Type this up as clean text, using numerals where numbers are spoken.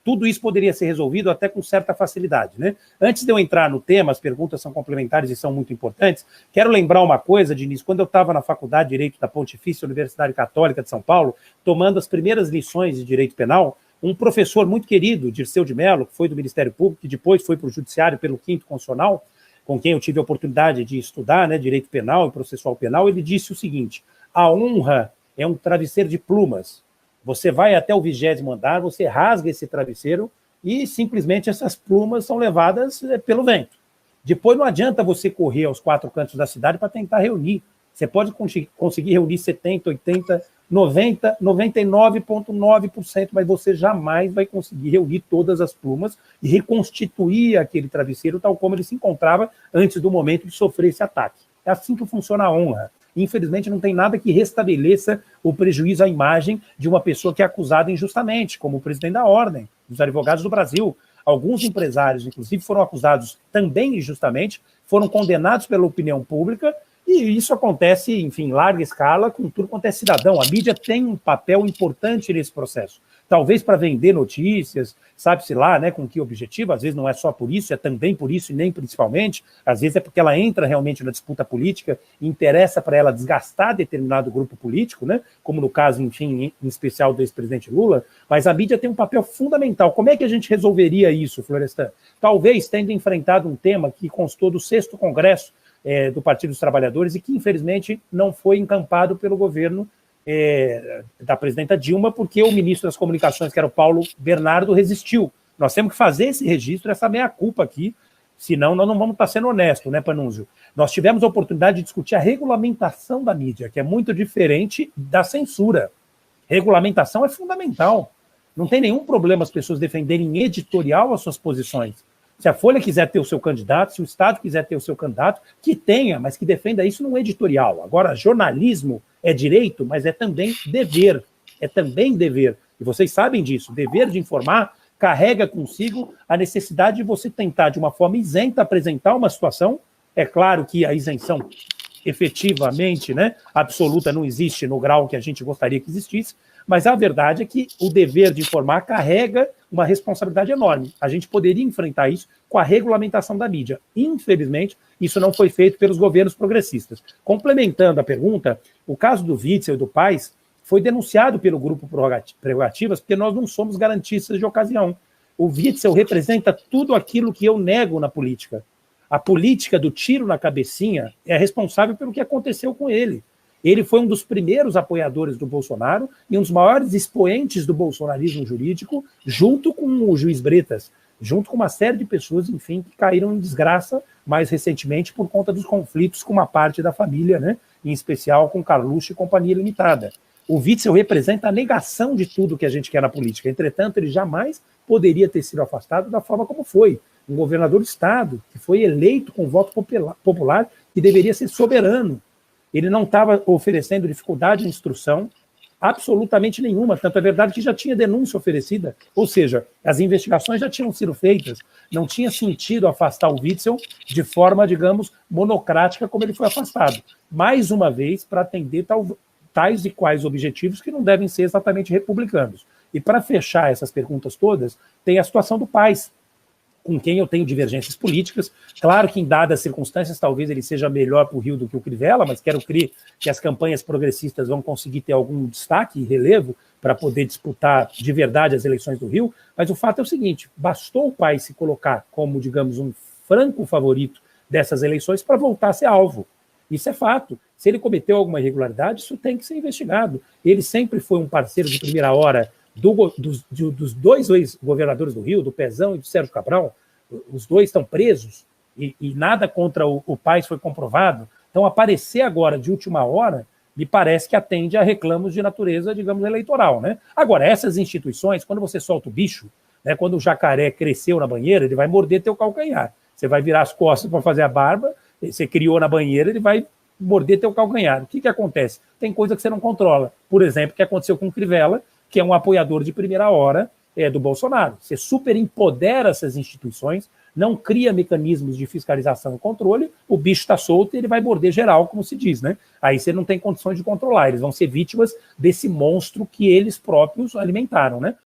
tudo isso poderia ser resolvido até com certa facilidade, né? Antes de eu entrar no tema, as perguntas são complementares e são muito importantes, quero lembrar uma coisa, Diniz, quando eu estava na Faculdade de Direito da Pontifícia Universidade Católica de São Paulo, tomando as primeiras lições de Direito Penal, um professor muito querido, Dirceu de Mello, que foi do Ministério Público, que depois foi para o Judiciário pelo 5º Constitucional, com quem eu tive a oportunidade de estudar, né, Direito Penal e Processual Penal, ele disse o seguinte: a honra é um travesseiro de plumas. Você vai até o 20º andar, você rasga esse travesseiro e simplesmente essas plumas são levadas pelo vento. Depois não adianta você correr aos 4 cantos da cidade para tentar reunir. Você pode conseguir reunir 70, 80, 90, 99,9%, mas você jamais vai conseguir reunir todas as plumas e reconstituir aquele travesseiro tal como ele se encontrava antes do momento de sofrer esse ataque. É assim que funciona a honra. Infelizmente, não tem nada que restabeleça o prejuízo à imagem de uma pessoa que é acusada injustamente, como o presidente da Ordem dos Advogados do Brasil. Alguns empresários, inclusive, foram acusados também injustamente, foram condenados pela opinião pública, e isso acontece, enfim, em larga escala, com tudo quanto é cidadão. A mídia tem um papel importante nesse processo. Talvez para vender notícias, sabe-se lá, né, com que objetivo, às vezes não é só por isso, é também por isso e nem principalmente, às vezes é porque ela entra realmente na disputa política e interessa para ela desgastar determinado grupo político, né, como no caso, enfim, em especial do ex-presidente Lula, mas a mídia tem um papel fundamental. Como é que a gente resolveria isso, Florestan? Talvez tendo enfrentado um tema que constou do 6º Congresso do Partido dos Trabalhadores e que, infelizmente, não foi encampado pelo governo da presidenta Dilma, porque o ministro das Comunicações, que era o Paulo Bernardo, resistiu. Nós temos que fazer esse registro, essa meia-culpa aqui, senão nós não vamos estar sendo honestos, né, Panunzio? Nós tivemos a oportunidade de discutir a regulamentação da mídia, que é muito diferente da censura. Regulamentação é fundamental. Não tem nenhum problema as pessoas defenderem em editorial as suas posições. Se a Folha quiser ter o seu candidato, se o Estado quiser ter o seu candidato, que tenha, mas que defenda isso num editorial. Agora, jornalismo é direito, mas é também dever. É também dever. E vocês sabem disso. O dever de informar carrega consigo a necessidade de você tentar, de uma forma isenta, apresentar uma situação. É claro que a isenção efetivamente, né, absoluta não existe no grau que a gente gostaria que existisse, mas a verdade é que o dever de informar carrega uma responsabilidade enorme. A gente poderia enfrentar isso com a regulamentação da mídia. Infelizmente, isso não foi feito pelos governos progressistas. Complementando a pergunta, o caso do Witzel e do Paes foi denunciado pelo grupo Prerrogativas porque nós não somos garantistas de ocasião. O Witzel representa tudo aquilo que eu nego na política. A política do tiro na cabecinha é responsável pelo que aconteceu com ele. Ele foi um dos primeiros apoiadores do Bolsonaro e um dos maiores expoentes do bolsonarismo jurídico, junto com o juiz Bretas, junto com uma série de pessoas, enfim, que caíram em desgraça mais recentemente por conta dos conflitos com uma parte da família, né? Em especial com Carluxo e Companhia Limitada. O Witzel representa a negação de tudo que a gente quer na política. Entretanto, ele jamais poderia ter sido afastado da forma como foi. Um governador do Estado que foi eleito com voto popular que deveria ser soberano. Ele não estava oferecendo dificuldade de instrução, absolutamente nenhuma. Tanto é verdade que já tinha denúncia oferecida. Ou seja, as investigações já tinham sido feitas. Não tinha sentido afastar o Witzel de forma, digamos, monocrática como ele foi afastado. Mais uma vez, para atender tais e quais objetivos que não devem ser exatamente republicanos. E para fechar essas perguntas todas, tem a situação do Paes, com quem eu tenho divergências políticas. Claro que em dadas circunstâncias talvez ele seja melhor para o Rio do que o Crivella, mas quero crer que as campanhas progressistas vão conseguir ter algum destaque e relevo para poder disputar de verdade as eleições do Rio. Mas o fato é o seguinte, bastou o Paes se colocar como, digamos, um franco favorito dessas eleições para voltar a ser alvo. Isso é fato. Se ele cometeu alguma irregularidade, isso tem que ser investigado. Ele sempre foi um parceiro de primeira hora dos dois ex-governadores do Rio, do Pezão e do Sérgio Cabral. Os dois estão presos e nada contra o Paes foi comprovado. Então, aparecer agora de última hora me parece que atende a reclamos de natureza, digamos, eleitoral, né? Agora, essas instituições, quando você solta o bicho, né, quando o jacaré cresceu na banheira, ele vai morder teu calcanhar. Você vai virar as costas para fazer a barba, você criou na banheira, ele vai morder teu calcanhar. O que acontece? Tem coisa que você não controla. Por exemplo, o que aconteceu com o Crivella, que é um apoiador de primeira hora do Bolsonaro. Você superempodera essas instituições, não cria mecanismos de fiscalização e controle, o bicho está solto e ele vai morder geral, como se diz, né? Aí você não tem condições de controlar, eles vão ser vítimas desse monstro que eles próprios alimentaram, né?